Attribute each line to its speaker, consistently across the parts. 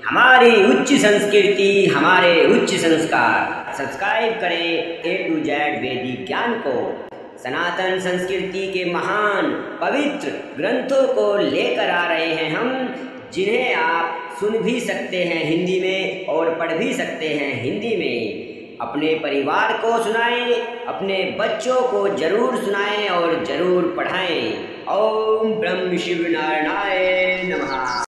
Speaker 1: हमारी उच्च संस्कृति, हमारे उच्च संस्कार। सब्सक्राइब करें A to Z वैदिक ज्ञान को। सनातन संस्कृति के महान पवित्र ग्रंथों को लेकर आ रहे हैं हम, जिन्हें आप सुन भी सकते हैं हिंदी में और पढ़ भी सकते हैं हिंदी में। अपने परिवार को सुनाएं, अपने बच्चों को जरूर सुनाएं और जरूर पढ़ाएं। ओम ब्रह्म शिव नारायणाय नमः।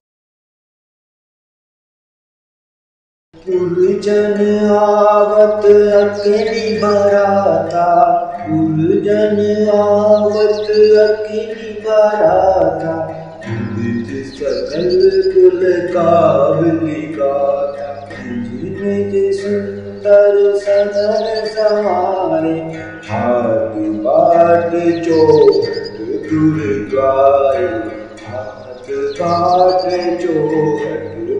Speaker 2: उलझन आवत अकेली बराता, उलझन आवत अकेली बराता, निज सकल कुल कावली गाता, निज सुंदर सदन समारे, हाथ बाट चोट गुरुद्वारे, हाथ बाट चोट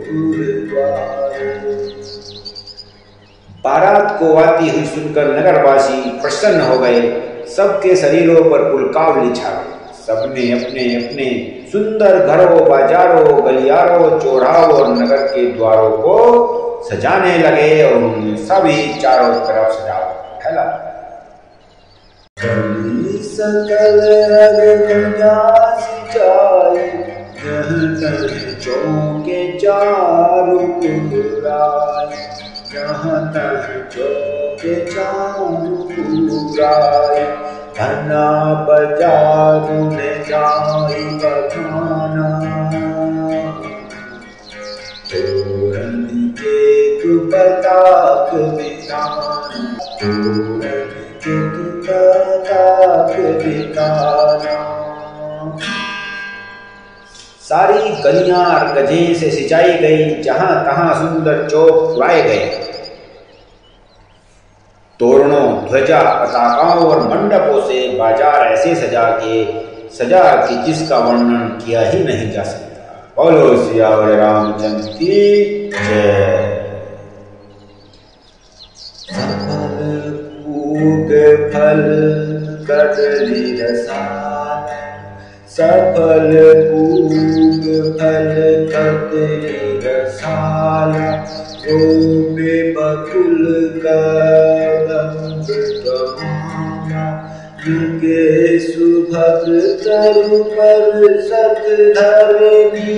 Speaker 2: गुरुद्वारे। बारात को आती हुई सुनकर नगरवासी प्रसन्न हो गए। सबके शरीरों पर पुलकावली छा गई। सबने अपने अपने सुंदर घरों, बाजारों, गलियारों, चौराहों और नगर के द्वारों को सजाने लगे और उन्हें सभी चारों तरफ सजावट फैला। सकल चौके चारों पुराए, जहाँ तक चौके चारों पुराए, घना बाजारों में जाई बखाना, तोरण के कुपताक बिताना, तोरण के कुपताक बिताना। सारी गलियां गजें से सिंचाई गई, जहां तहां सुंदर चौक फुलाए गए। तोरणों, ध्वजा, पताकाओं और मंडपों से बाजार ऐसे सजा कि जिसका वर्णन किया ही नहीं जा सकता। बोलो सियावर रामचंद्र की जय। सफल पूग फल कदली रसाल, सफल पूग फल कदली रसाल, रोपे बकुल कदम गमाना, युगे सुभग तरु पर सत धरनी,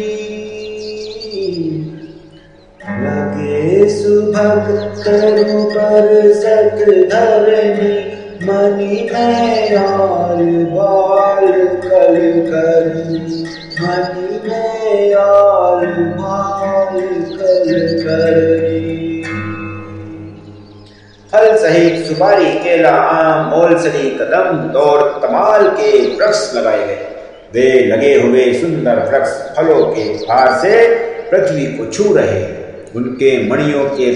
Speaker 2: लगे सुभग तरु पर सत धरनी, मणि में यार बाल कल करनी, मणि में यार बाल कल करनी। फल सहित सुपारी, केला, आम, मोलसरी, कदम, दौर, तमाल के वृक्ष लगाए गए। वे लगे हुए सुंदर वृक्ष फलों के भार से पृथ्वी को छू रहे। उनके मणियों के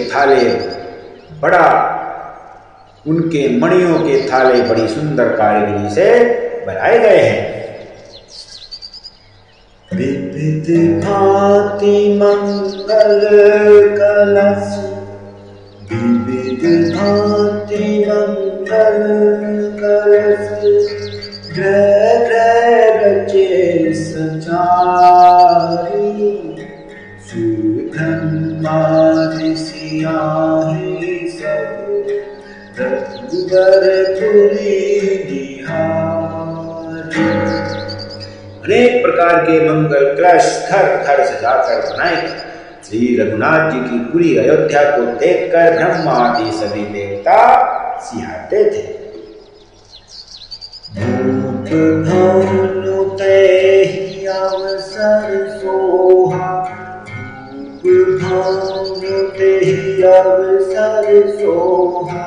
Speaker 2: थाले बड़ी सुंदर कारीगरी से बनाए गए हैं। विविध भांति मंगल कलश, विविध भांति मंगल कलश, ग्रह ग्रह रचे सचारी, सुब्रह्मादि सियाही सब, रघुबर पुरी निहारी। अनेक प्रकार के मंगल कलश घर घर सजाकर बनाए गए। श्री रघुनाथ जी की पूरी अयोध्या को देखकर ब्रह्मा आदि सभी देवता सिहारते थे। धूप धनुते ही अवसर सोहा, धूप धनुते ही अवसर सोहा,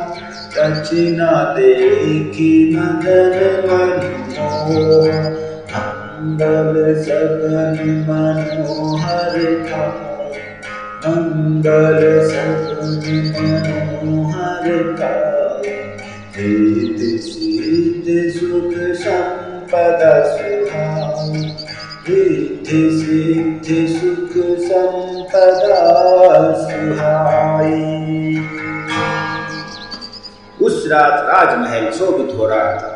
Speaker 2: रचना देखी मदन मनमोहा, मंगल सगन मनोहर था, मंगल सगन मनोहर था, रिद्धि सिद्धि सुख संपदा सुहाई, रिद्धि सिद्धि सुख संपदा सुहाई। उस रात राजमहल शोभित हो रहा था।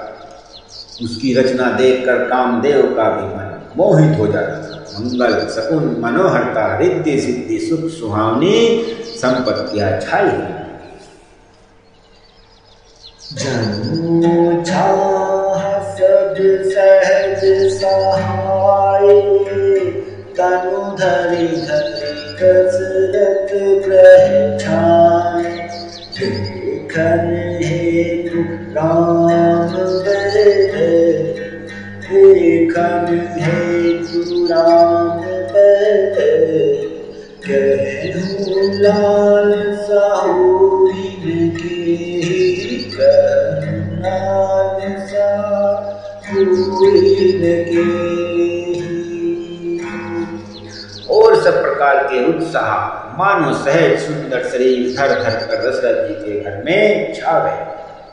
Speaker 2: उसकी रचना देखकर कामदेव का भी मन मोहित हो जाता था। मंगल सकुन मनोहरता रिद्धि सिद्धि सुख सुहावनी संपत्तियां छाई।
Speaker 3: जनु चाह सब सहज सहाय, तनु धरि धरि कसरत ग्रह छाय। देखन हेतु राम बद, देखन हेतु राम बद। कहूँ लाल साहू इनके, कहूँ लाल साहू इनके।
Speaker 2: और सब प्रकार के उत्साह मानो सहज सुंदर शरीर धर धर कर दशरथ जी के घर में छा गए।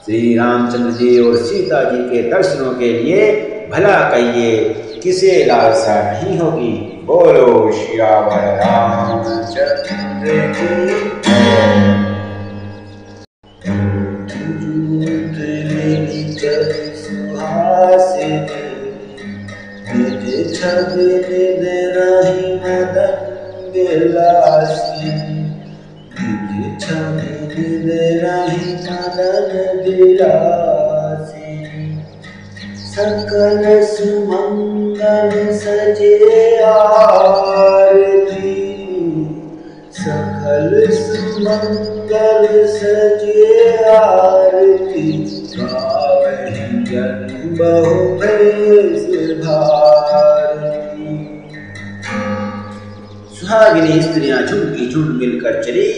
Speaker 2: श्री रामचंद्र जी और सीता जी के दर्शनों के लिए भला कहिए किसे लालसा नहीं होगी। बोलो श्यावर रामचंद्र की
Speaker 3: सुहासिनी, निज छवि निध रही मदन विलासी। निज छवि निध रही मदन विलासी। सकल सुमंगल सजे आरती, सकल सुमंगल सजे आरती। गावहि जन बहु भेष भारती।
Speaker 2: सुहागिनी स्त्रियां झुंड की झुंड मिलकर चली,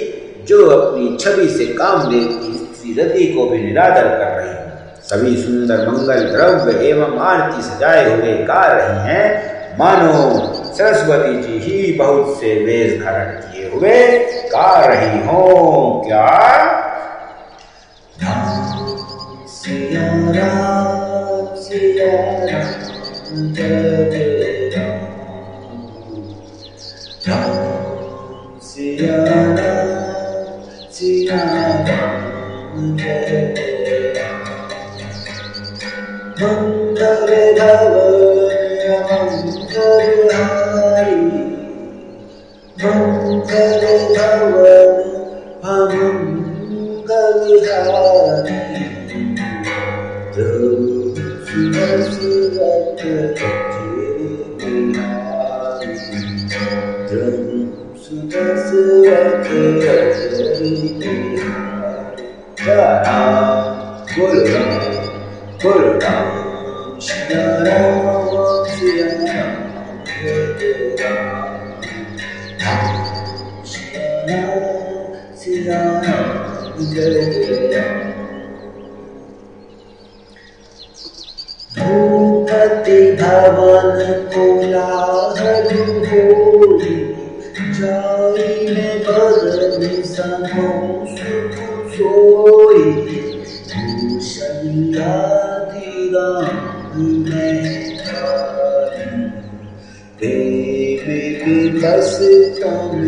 Speaker 2: जो अपनी छवि से कामदेव की स्त्री रति को भी निरादर कर रही। सभी सुंदर मंगल द्रव्य एवं आरती सजाए हुए गा रही हैं, मानो सरस्वती जी ही बहुत से वेश धारण किए हुए गा रही हो। क्या
Speaker 3: सिया राम सिया राम जय राम। राम सिया राम सिया राम जय राम। मंगल भवन मंगल हारी, मंगल भवन मंगल हारी। प्रभु सुरत तेरे बिहारी, प्रभु सुरत तेरे बिहारी।
Speaker 2: राम बोलो राम बोलो राम
Speaker 3: सिया राम सिया राम जय राम। सिया राम सिया राम जय राम। भूपति भवन कोलाहल होई, जाई में बदन समो सुख सोई। भूषल्यादि राम में तारी, प्रेम विकस तन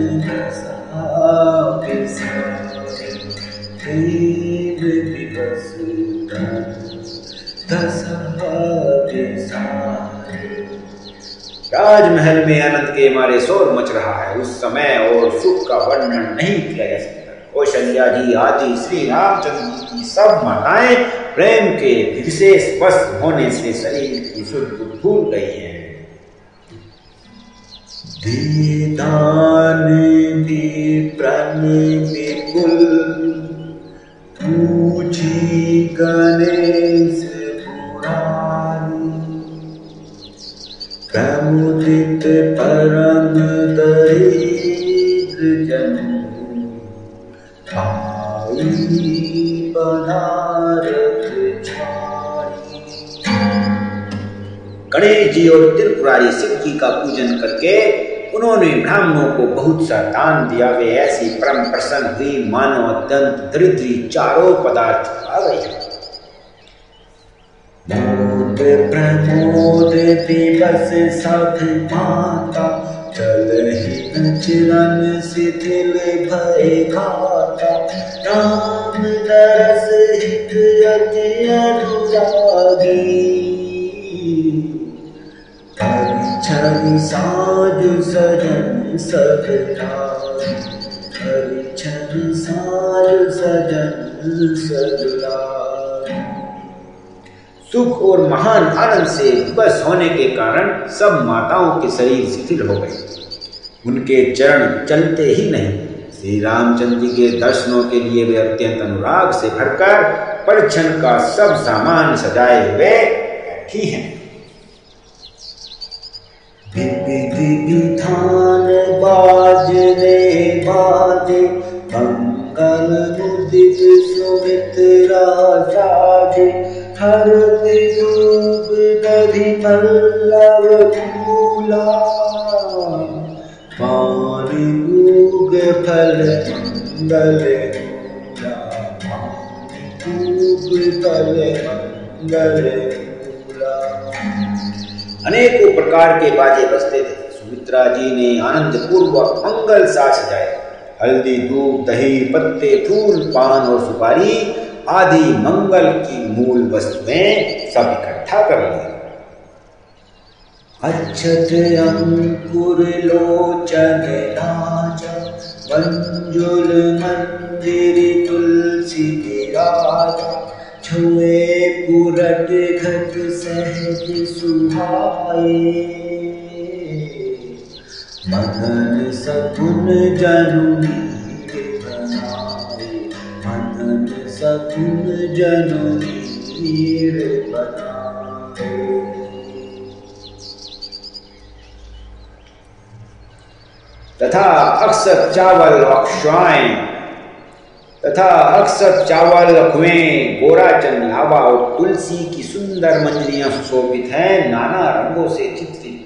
Speaker 3: सारे सारे। प्रेम विकस तन सारे सारे।
Speaker 2: राजमहल में आनंद के मारे शोर मच रहा है। उस समय और सुख का वर्णन नहीं किया जा सकता। कौशल्या जी आदि श्री रामचंद्र जी की सब माताएं प्रेम के विशेष वश होने से शरीर की शुद्ध भूल गई हैं।
Speaker 3: दीदान विप्रन विपुल, पूजी गणेश पुराणी। प्रमुदित परम दरिद्र जन, आई बनारत छाई।
Speaker 2: गणेश जी और त्रिपुरारी शिव जी का पूजन करके उन्होंने ब्राह्मणों को बहुत सा दान दिया। वे ऐसी परम प्रसन्न हुई मानो अत्यंत दरिद्री चारों पदार्थ आ गई।
Speaker 3: मोद प्रमोद दिवस सब माता, चलहि चिरन शिथिल भय घाता। राम दरस हित अति अनुरागी, परिछन हरि साजु सजन सब लाए, हरि छन साजु सजन सब लाए।
Speaker 2: सुख और महान आनंद से विवश होने के कारण सब माताओं के शरीर शिथिल हो गए, उनके चरण चलते ही नहीं। श्री रामचंद्र जी के दर्शनों के लिए वे अत्यंत अनुराग से भरकर परिछन का सब सामान सजाए हुए बैठी हैं।
Speaker 3: विधि विधान बाजने बाजे, मंगल मुदित सुमित्रा साजे, हर दूब दधि पल्लव फूला, पान मूग फल मंगल मूला, मूग फल मंगल मूला।
Speaker 2: अनेकों प्रकार के बाजे बजते थे। सुमित्रा जी ने आनंद पूर्वक मंगल सा सजाए। हल्दी, दूध, दही, पत्ते, फूल, पान और सुपारी आदि मंगल की मूल वस्तुएं सब इकट्ठा कर ली।
Speaker 3: अक्षत अंकुर लोचन राजा, मंजुल मंजिरी तुलसी विराजा, छुए पुरट घट सहज सुहाए, मदन सकुन जनु नीर बनाए, मदन सकुन जनु नीर बनाए।
Speaker 2: तथा अक्षत चावल अक्षवाएं तथा अक्षत चावल अखुएं, गोराचन, लावा और तुलसी की सुंदर मंजरियां सुशोभित हैं। नाना रंगों से चित्रित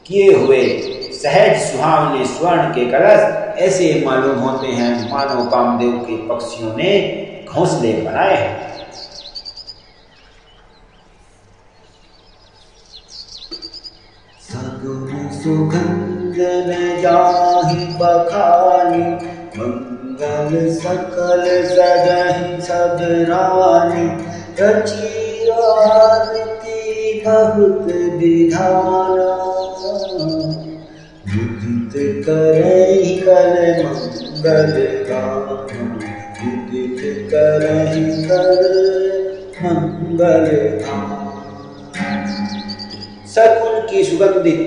Speaker 2: किए हुए सहज सुहावने स्वर्ण के कलश ऐसे मालूम होते हैं मानो कामदेव के पक्षियों ने घोंसले बनाए हैं।
Speaker 3: सगुन सुगंधन जाहि बखानी, मंगल सकल सजहि सब रानी, रची आरती बहुत विधाना, मुदित करहि कर मंगल गाना, मुदित करहि कर मंगल गाना।
Speaker 2: सद्गुण की सुगंधित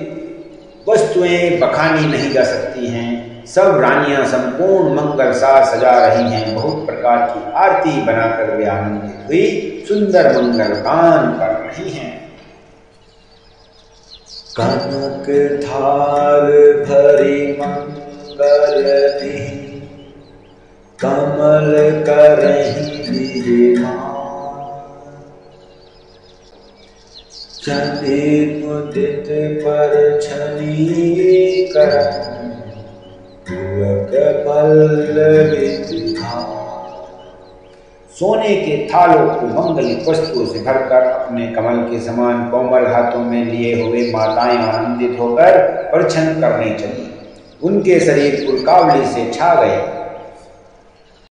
Speaker 2: वस्तुएं बखानी नहीं जा सकती हैं। सब रानियां संपूर्ण मंगल सा सजा रही हैं। बहुत प्रकार की आरती बनाकर वे आनंदित हुई सुंदर मंगल गान कर रही हैं।
Speaker 3: कनक थाल भरी मंगल दी, कमल करहि विमान, चंदी मुदित पर छनी करन, पुलक पल्लवी विधान।
Speaker 2: सोने के थालों को मंगलिक वस्तुओं से भरकर अपने कमल के समान कोमल हाथों में लिए हुए माताएं आनंदित होकर परिछन करने चली। उनके शरीर पुलकावली से छा गए।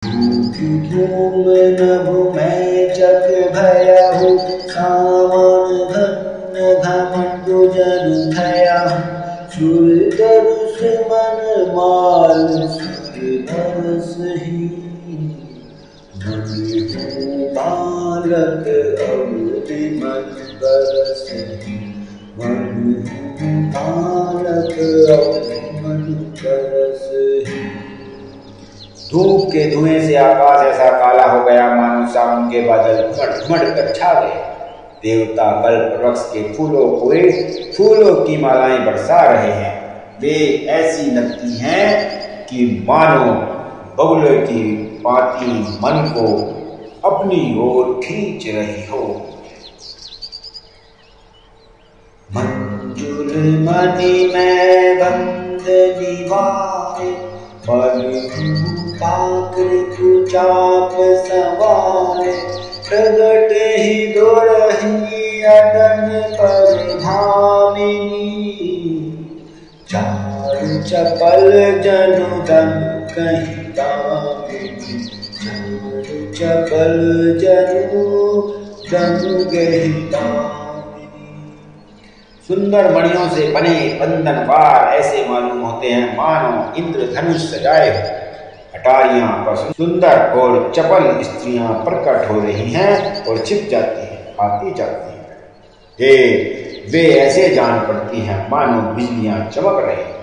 Speaker 3: धूम नभु में चक भयहु, सावन धन्य घमंडु जन भयहु, सुर दरुष मन माल सुर धरसहि, मन बालक अवधि मन बरसहि, मन बालक अवधि मन बरसहि।
Speaker 2: धूप के धुएं से आकाश ऐसा काला हो गया मानो सावन के बादल घुमड़ कर छा गए। देवता कल्प वृक्ष के फूलों की मालाएं बरसा रहे हैं। वे ऐसी लगती हैं कि मानो बगुले की पाती मन को अपनी ओर खींच रही हो।
Speaker 3: मंजुल मणि में बंद निवाए, पाकृ चाप सवाए, प्रगट ही दोरही अटन पर भामिनी, चारु चपल जनु दम कहीं दामिनी, चारु चपल जनु दम गही दामिनी।
Speaker 2: सुंदर मणियों से बने बंधनवार ऐसे मालूम होते हैं मानो इंद्रधनुष सजाए हो। अटारियां पर सुंदर और चपल स्त्रियां प्रकट हो रही हैं और छिप जाती हैं, आती जाती हैं। वे ऐसे जान पड़ती हैं मानो बिजलियां चमक रही हैं।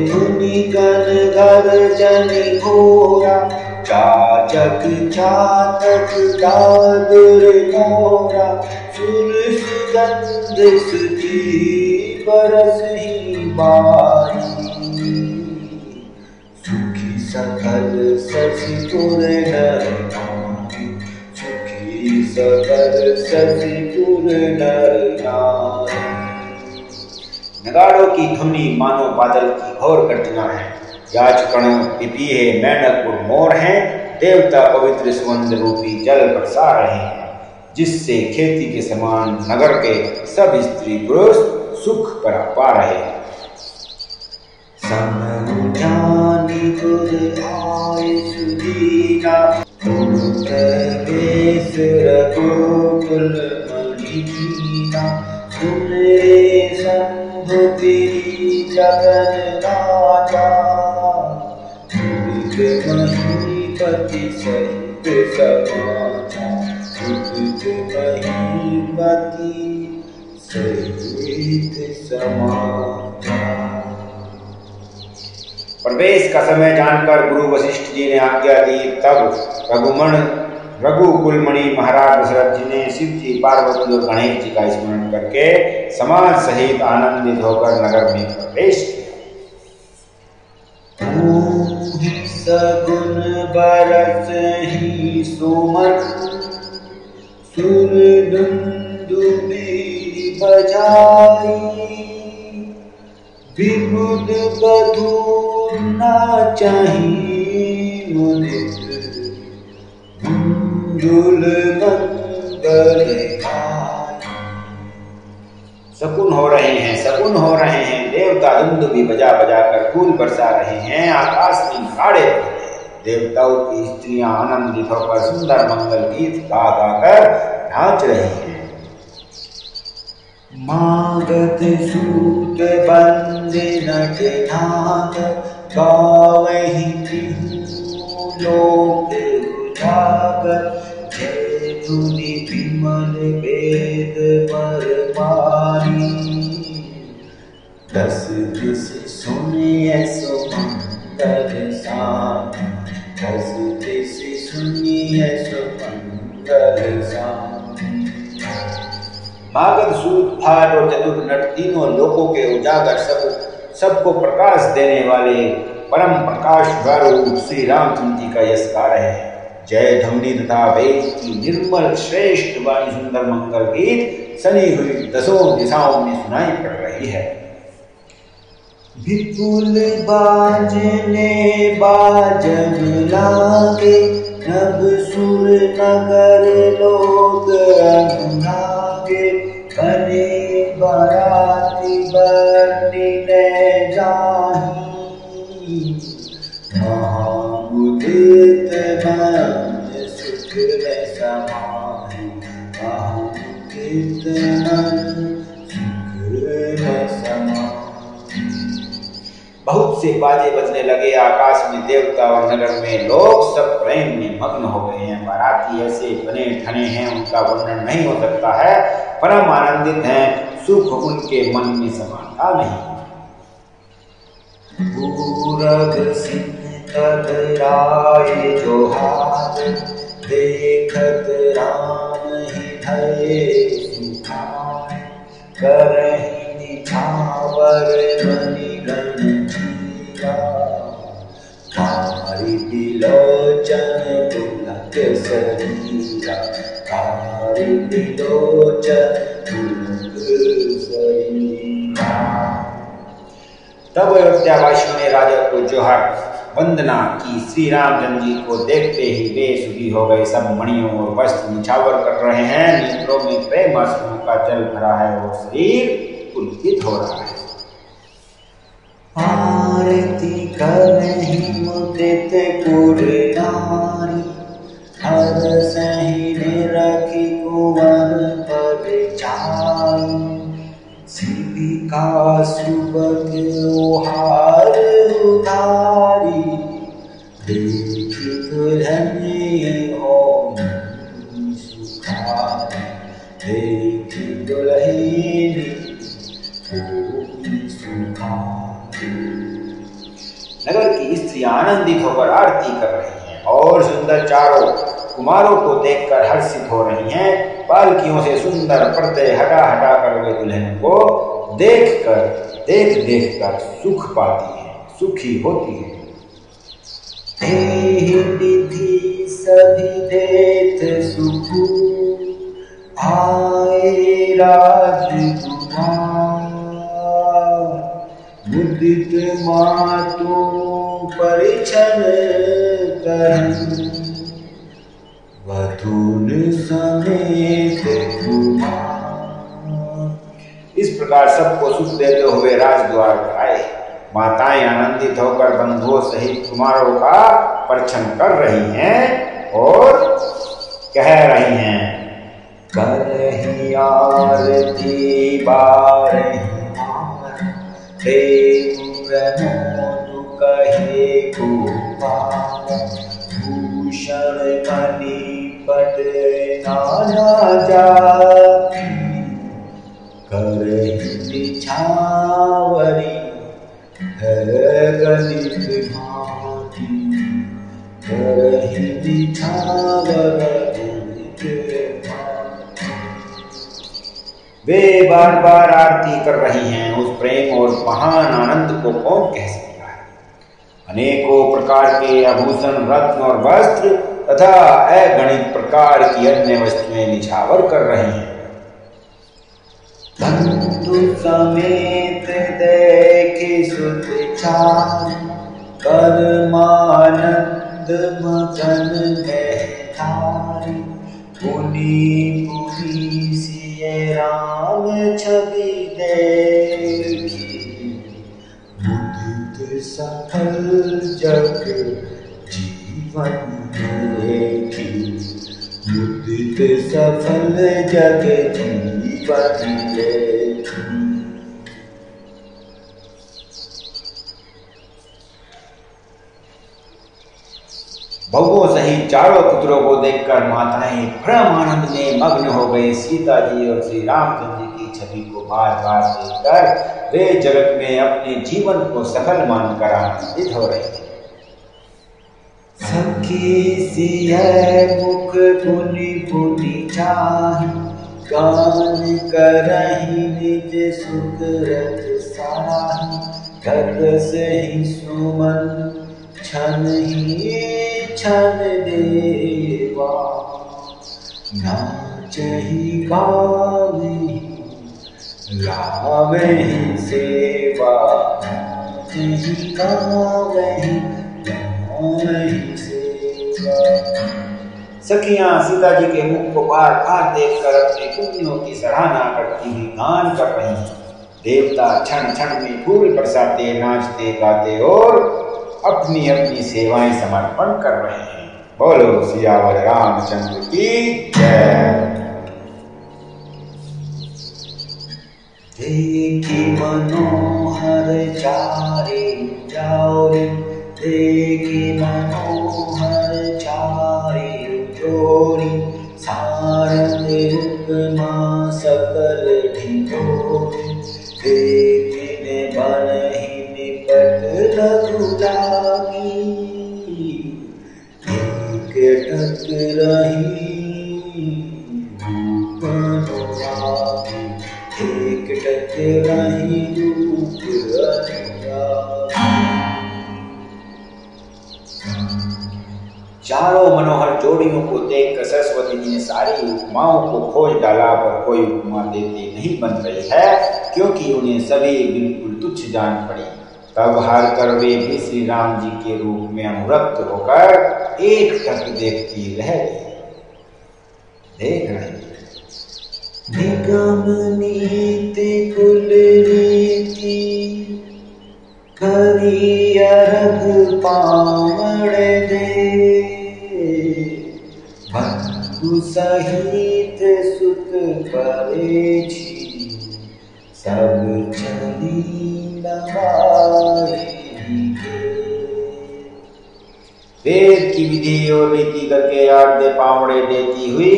Speaker 3: धुनि गण गर्जनि घोरा, चाचक चातक दादुर मोरा, सुर सुगंध सुची बरसहि बारी, सुखी सकल शशिपुर नर नारी, सुखी सकल शशिपुर नर नारी।
Speaker 2: नगाड़ों की धुनी मानो बादल की घोर गर्जना है। याचकण पिपीहे मेंढक और मोर हैं। देवता पवित्र सुगंध रूपी जल बरसा रहे हैं, जिससे खेती के समान नगर के सब स्त्री पुरुष सुख पा रहे हैं।
Speaker 3: समझानी गुर आय सुदीना, प्रवेश रघुकुल मणिदीना, सुन रे संभुति जगन राजा, मुदित महीपति सहित समाजा, मुदित महीपति सहित समाजा।
Speaker 2: प्रवेश का समय जानकर गुरु वशिष्ठ जी ने आज्ञा दी। तब रघुकुलमणि महाराज दशरथ जी ने शिव जी, पार्वती और गणेश जी का स्मरण करके समाज सहित आनंदित होकर नगर में प्रवेश
Speaker 3: किया। सगुन बरस ही सुमन, सुर दुंदुबी बजाई, विबुध बधू नाचहि मुदित, मंजुल मंगल गाई।
Speaker 2: शकुन हो रहे हैं, शकुन हो रहे हैं। देवता दुंदुभी बजा बजा कर फूल बरसा रहे हैं। आकाश में घाड़े हो रहे हैं। देवताओं की स्त्रियां आनंदित होकर सुंदर मंगल गीत गा गा कर नाच रही हैं।
Speaker 3: मागध सूत बंदे नट नाथ, गावहि तिहु लोक उजागर, जय धुनि विमल वेद परवानी, दस दिस सुनिय सुमंगल सानी, दस दिस सुनिय सुमंगल सानी।
Speaker 2: मागध सूत भाट और चतुर नट तीनों लोकों के उजागर सबको प्रकाश देने वाले परम प्रकाश स्वरूप श्री रामचंद्र जी का यश गा रहे हैं। जय ध्वनि तथा वेद की निर्मल श्रेष्ठ वाणी सुंदर मंगल गीत सनी हुई दसों दिशाओं में सुनाई पड़ रही है।
Speaker 3: विपुल बाजने बाजन लागे, नभ सुर नगर लोग अनुरागे, बने बराती बरने जाही, महामुदित मन सुख में समाहि, महामुदित मन सुख में समाहि।
Speaker 2: बहुत से बाजे बजने लगे। आकाश में देवता और नगर में लोग सब प्रेम में मग्न हो गए हैं। बाराती ऐसे बने ठने हैं, उनका वर्णन नहीं हो सकता है। परम आनंदित हैं, सुख उनके मन में समाता नहीं।
Speaker 3: पूरब सिंह तब राय जोहार, देखत राम ही भये सुखार, करहि निछावर मणिगण चीरा, कारी बिलोचन पुलक शरीरा, कारी बिलोचन पुलक शरीरा।
Speaker 2: तब अयोध्यावासियों ने राजा को जोहर वंदना की। श्री रामचंद्र जी को देखते ही वे सुखी हो गए। सब मणियों और वस्त्र निछावर कर रहे हैं। नेत्रों में प्रेम आंसुओं का जल भरा है और शरीर पुलकित हो रहा है।
Speaker 3: आरती करहि मुदित पुर नारी, हर सहि निरखि कुंवर पर सुबह हार उधारी देखी दुल्हन हो सुखारी देखी दुल्हन हो सुखारी।
Speaker 2: नगर की स्त्रियां आनंदित होकर आरती कर रही हैं और सुंदर चारों कुमारों को देखकर हर्षित हो रही हैं। पालकियों से सुंदर पर्दे हटा हटा कर वे दुल्हन को देख देख कर सुख पाती हैं, सुखी होती है।
Speaker 3: निधि सभी देत सुख आए राजकुमार मुदित मातु परिछन कर वधून समेत कुमार।
Speaker 2: इस प्रकार सबको सुख देते हुए राजद्वार पर आए। माताएं आनंदित होकर बंधुओं सहित कुमारों का परिछन कर रही हैं और कह रही हैं,
Speaker 3: करही आरती बारही कहे गोपाल भूषण मणि पट नाना जाति करही निछावरी हर गलित भांति करही निछावर
Speaker 2: वे बार बार आरती कर रही हैं। उस प्रेम और महान आनंद को कौन कह सकता है। अनेकों प्रकार के आभूषण रत्न और वस्त्र तथा अगणित प्रकार की अन्य वस्तुएं निछावर कर रही हैं।
Speaker 3: बंधु समेत देखे सुत चार परमानंद मगन महतारी पुनि पुनि सिय राम छवि देखी मुदित सफल जग जीवन देखी मुदित सफल जग जीवन देखी।
Speaker 2: बहुओं सहित चारों पुत्रों को देखकर माताएं परम आनंद में मग्न हो गए। सीता जी और श्री रामचंद्र की छवि को बार बार देखकर वे जगत में अपने जीवन को सफल मानकर आनंदित हो रहे थे।
Speaker 3: सखी सिय मुख पुनि पुनि चाहि गान करहि निज सुख रत साहि घर से ही सुमन छन ही छन देवा नाचहि गावहि गावहि सेवा नाचहि गावहि गावहि सेवा।
Speaker 2: सखियां सीता जी के मुख को बार बार देखकर अपने पुण्यों की सराहना करती हुई गान कर रही हैं। देवता क्षण क्षण में फूल बरसाते, नाचते गाते और अपनी अपनी सेवाएं समर्पण कर रहे हैं। बोलो सियावर रामचंद्र की जय।
Speaker 3: देखी मनोहर चारे जाओरे देखी मनोहर चारे जोड़ी सारंग उपमा सकल ढिंढोरी देखने बनहि निपट लघु लागी एक टक रही रूप अनुरागी एक टक रही रूप अनुरागी।
Speaker 2: चारों मनोहर जोड़ियों को देखकर सरस्वती जी ने सारी उपमाओं को खोज डाला, पर कोई उपमा देते नहीं बन रही है, क्योंकि उन्हें सभी बिल्कुल तुच्छ जान पड़ी। तब हार कर वे भी श्री राम जी के रूप में अनुरक्त होकर एक टक देखती रह गई। देख रहे
Speaker 3: निगम नीति कुल नीति करी अरघ पावण दे बंधु सहित सुत परे छी सब चली लगाएंगे।
Speaker 2: वेद की विधि और रीति करके आरते पावड़े देती हुई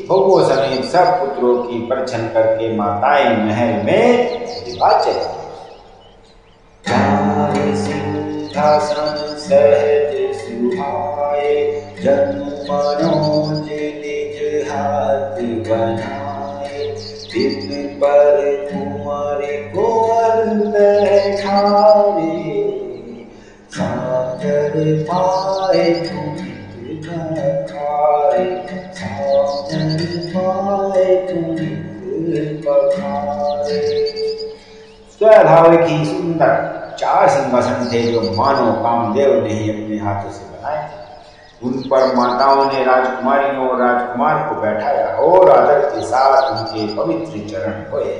Speaker 2: भोगों समेत सब पुत्रों की परछन करके माताएं महल में विवाह चली।
Speaker 3: चाहे सिंहासन सहज सुहाए, जन्म मनोज निज हाथ बनाए। दिन पर कुंवर कुंवर बैठाए, सागर पाए तुम खाए, सागर पाए तुम पखाए।
Speaker 2: स्वभाव की सुंदर 4 सिंहासन थे जो मानो कामदेव ने ही अपने हाथों से बनाए थे। उन पर माताओं ने राजकुमारियों और राजकुमार को बैठाया और आदर के साथ उनके पवित्र चरण धोए।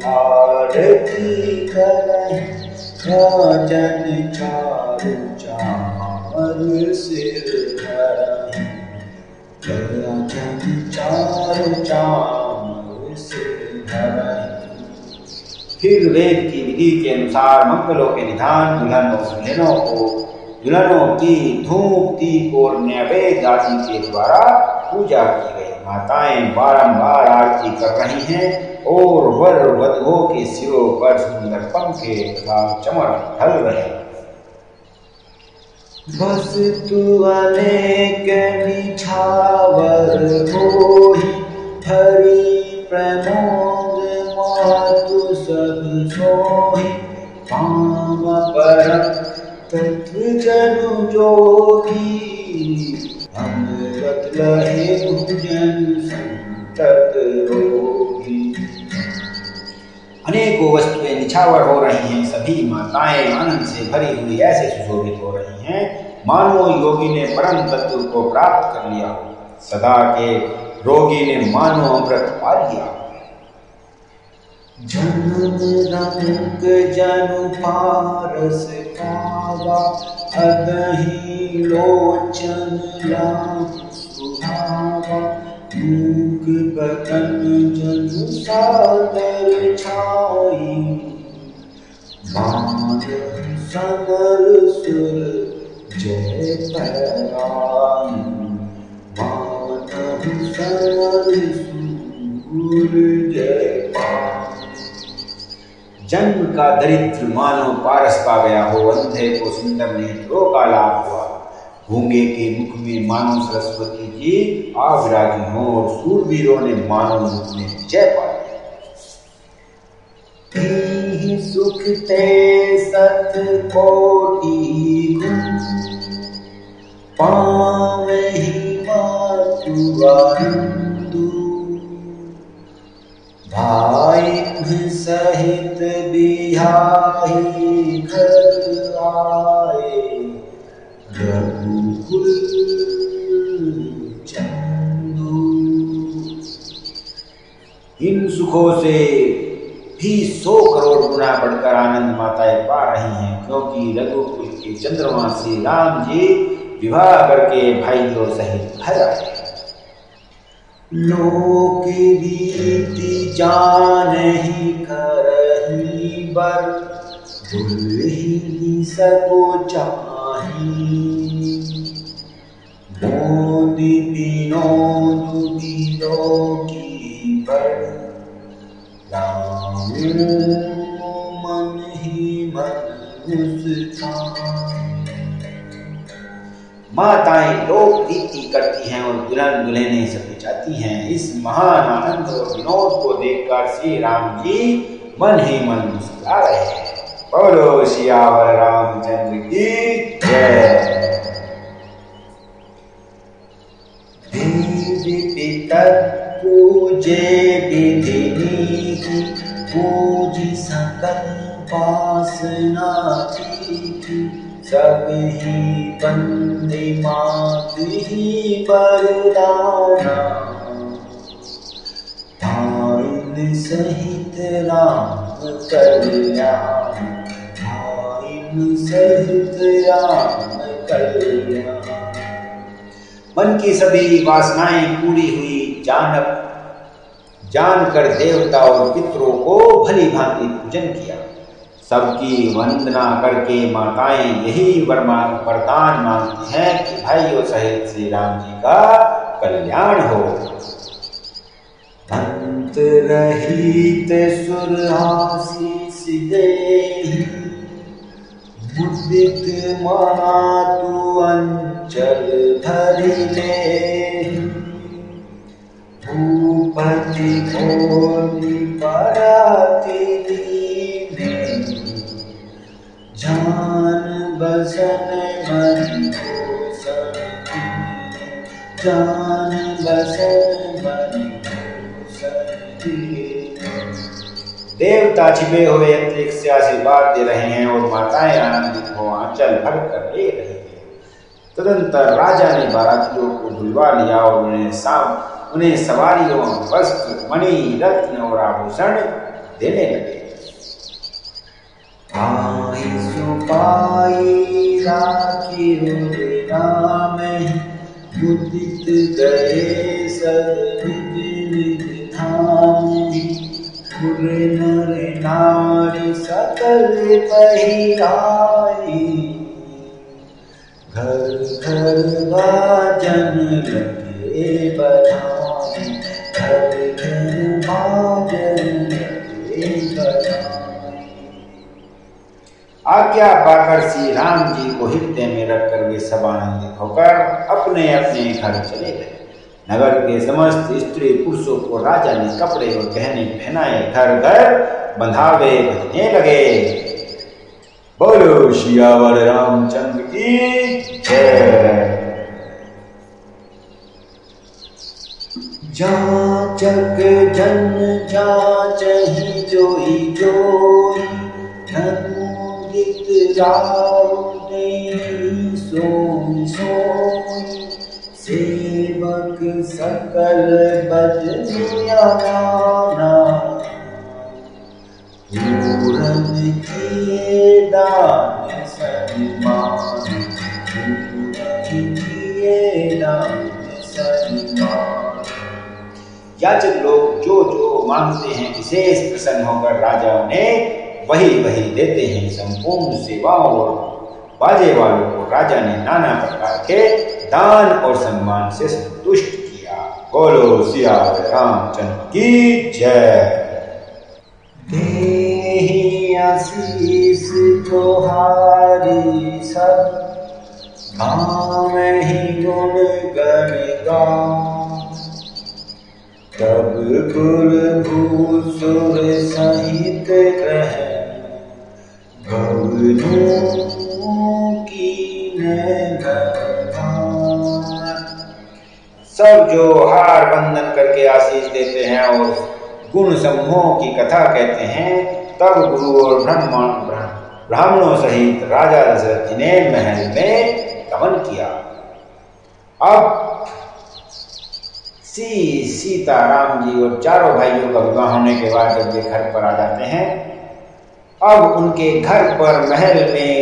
Speaker 3: आरती करहि, राजन चारु चामर सिर धरहि, राजन चारु चामर सिर धरहि।
Speaker 2: फिर वेद की विधि के अनुसार मंगलों के निधान दुल्हनों की धूप दीप और नैवेद्य आदि के द्वारा पूजा की गई। माताएं बारंबार आरती कर रही हैं और वर वधुओं के सिरों पर सुंदर पंखे तथा चमर ढल रहे।
Speaker 3: बस तू अनेक निछावर होहि, हरि प्रमोद मातु सब सोहि। काम परम तत्व जनु जोगी, अमृत लहे जन संतत रोगी।
Speaker 2: अनेकों वस्तुएं निछावर हो रही हैं। सभी माताएं आनंद से भरी हुई ऐसे सुशोभित हो रही हैं मानो योगी ने परम तत्व को प्राप्त कर लिया हो। सदा के रोगी ने मानो अमृत पा लिया।
Speaker 3: जन्म रंग जनु पारस पावा, अदहि लोचन लाभ सुहावा। मूक बदन जनु सादर छाई, मान समर सुर जय पराई। मान समर सुर जय पाई।
Speaker 2: जन्म का दरिद्र मानो पारस पा गया हो, अंधे को सुंदर नेत्रों का लाभ हुआ। गूंगे के मुख में मानो सरस्वती जी आ विराजी हो और सूरवीरों ने मानो मुख में विजय पा
Speaker 3: लिया। सुख ते सत कोटि गुण, पावहि मातु आनंदु। भाई सहित बिहाई घर आए, रघुकुल चंदू।
Speaker 2: इन सुखों से भी 100 करोड़ गुना बढ़कर आनंद माताएं पा रही हैं, क्योंकि रघुकुल के चंद्रमा से राम जी विवाह करके भाइयों सहित घर आए।
Speaker 3: लोक रीति जानहि करहि बर, दुल्ही सको चाही। मोदी विनोद विलोकी बर, राम मन ही मन मुस्कान।
Speaker 2: माताएं लोक रीति करती हैं और दुल्हन दुल्हनें सजाती हैं। इस महान आनंद और विनोद को देखकर श्री राम जी मन ही मन मुस्कुरा रहे हैं। बोलो सियावर रामचंद्र की जय।
Speaker 3: देवी पितर पूजे विधि नीति, पूजी सकल वासना की। सब ही बंदे मात ही बरदाना, भाई गुण सहित राम कल्याण, भाइन सहित राम कल्याण।
Speaker 2: मन की सभी वासनाएं पूरी हुई जानकर देवता और पितरों को भली भांति पूजन किया। सबकी वंदना करके माताएं यही वरदान मांगती हैं कि भाइयों सहित श्री राम जी का कल्याण हो।
Speaker 3: अंत रहित सुराशीष देहि, मुदित मातु अंचल धरि लेहि। भूपति भोलि पराति दीने, जान बसन मन भूषण दीने, जान बसन मन भूषण दीने।
Speaker 2: देवता छिपे हुए अंतरिक्ष से आशीर्वाद दे रहे हैं और माताएं आनंदित हो आंचल भर कर ले रही हैं। तदंतर राजा ने बारातियों को बुलवा लिया और उन्हें सवारियों, वस्त्र, मणि, रत्न और आभूषण देने लगे।
Speaker 3: आई सुपाई राखी राम, मुदित गए सब निज निज धाम। पुर नर नारी सकल पहिराई, घर घर बाजन लगे बधाई, घर घर बाजन लगे बधाई।
Speaker 2: आज्ञा पाकर श्री राम जी को हृदय में रखकर वे सब आनंदित होकर अपने अपने घर चले गए। नगर के समस्त स्त्री पुरुषों को राजा ने कपड़े और गहने पहनाए, घर घर बंधावे बजने लगे। बोलो सियावर रामचंद्र की जय।
Speaker 3: जाचक जन जाचहि जोई जोई, नमुदित राउते सोई सोई। सेवक सकल बजनिया गाना, पूरन किए दान सन्मान, पूरन किए दान सन्मान।
Speaker 2: याचक लोग जो जो मांगते हैं विशेष प्रसन्न होकर राजा उन्हें वही देते हैं। संपूर्ण सेवाओं और बाजे वालों को राजा ने नाना प्रकार के दान और सम्मान से संतुष्ट किया। बोलो सियावर रामचंद्र की जय।
Speaker 3: देहि आशीष तुम्हारी सब, गावहि गुण गण गान। तब गुर भूसुर सहित ग्रह, भवनु
Speaker 2: सब जो हार बंधन करके आशीष देते हैं और गुण समूहों की कथा कहते हैं, तब गुरु और ब्राह्मणों सहित राजा दशरथ जी ने महल में गमन किया। अब सीता, राम जी और चारों भाइयों का विवाह होने के बाद जब वे घर पर आ जाते हैं, अब उनके घर पर महल में,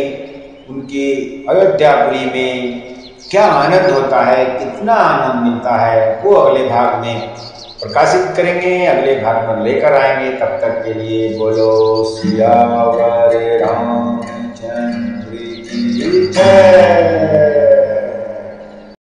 Speaker 2: उनकी अयोध्यापुरी में क्या आनंद होता है, कितना आनंद मिलता है, वो अगले भाग में प्रकाशित करेंगे, अगले भाग में लेकर आएंगे। तब तक के लिए बोलो सियावर रामचंद्र की जय।